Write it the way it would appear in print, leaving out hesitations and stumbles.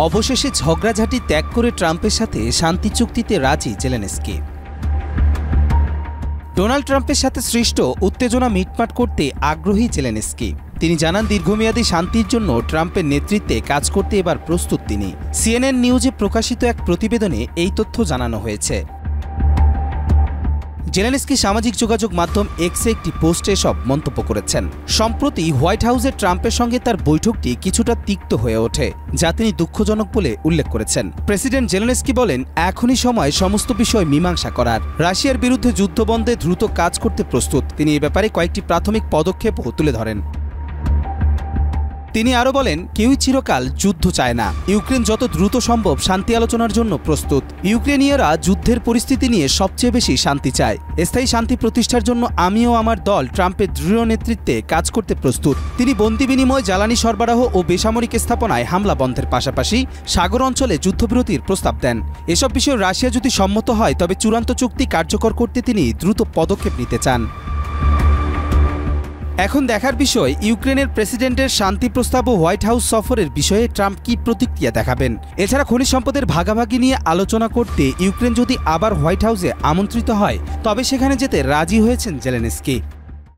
অবশেষে ঝগড়াঝাটি ত্যাগ করে ট্রাম্পের সাথে শান্তি চুক্তিতে রাজি জেলেনস্কি। ডোনাল্ড ট্রাম্পের সাথে সৃষ্ট উত্তেজনা মিটমাট করতে আগ্রহী জেলেনস্কি। তিনি জানান, দীর্ঘমেয়াদী শান্তির জন্য ট্রাম্পের নেতৃত্বে কাজ করতে এবার প্রস্তুত তিনি। সিএনএন নিউজে প্রকাশিত এক প্রতিবেদনে এই তথ্য জানানো হয়েছে। জেলেনস্কি সামাজিক যোগাযোগ মাধ্যম এক্সে একটি পোস্টে সব মন্তব্য করেছেন। সম্প্রতি হোয়াইট হাউসে ট্রাম্পের সঙ্গে তার বৈঠকটি কিছুটা তিক্ত হয়ে ওঠে, যা তিনি দুঃখজনক বলে উল্লেখ করেছেন। প্রেসিডেন্ট জেলেনস্কি বলেন, এখনই সময় সমস্ত বিষয় মীমাংসা করার। রাশিয়ার বিরুদ্ধে যুদ্ধবন্ধে দ্রুত কাজ করতে প্রস্তুত। তিনি এ ব্যাপারে কয়েকটি প্রাথমিক পদক্ষেপও তুলে ধরেন। তিনি আরও বলেন, কেউই চিরকাল যুদ্ধ চায় না। ইউক্রেন যত দ্রুত সম্ভব শান্তি আলোচনার জন্য প্রস্তুত। ইউক্রেনীয়রা যুদ্ধের পরিস্থিতি নিয়ে সবচেয়ে বেশি শান্তি চায়। স্থায়ী শান্তি প্রতিষ্ঠার জন্য আমিও আমার দল ট্রাম্পের দৃঢ় নেতৃত্বে কাজ করতে প্রস্তুত। তিনি বন্দি বিনিময়, জ্বালানি সরবরাহ ও বেসামরিক স্থাপনায় হামলা বন্ধের পাশাপাশি সাগর অঞ্চলে যুদ্ধবিরতির প্রস্তাব দেন। এসব বিষয়ে রাশিয়া যদি সম্মত হয়, তবে চূড়ান্ত চুক্তি কার্যকর করতে তিনি দ্রুত পদক্ষেপ নিতে চান। এখন দেখার বিষয়, ইউক্রেনের প্রেসিডেন্টের শান্তি প্রস্তাব ও হোয়াইট হাউস সফরের বিষয়ে ট্রাম্প কি প্রতিক্রিয়া দেখাবেন। এছাড়া খনিজ সম্পদের ভাগাভাগি নিয়ে আলোচনা করতে ইউক্রেন যদি আবার হোয়াইট হাউসে আমন্ত্রিত হয়, তবে সেখানে যেতে রাজি হয়েছেন জেলেনস্কি।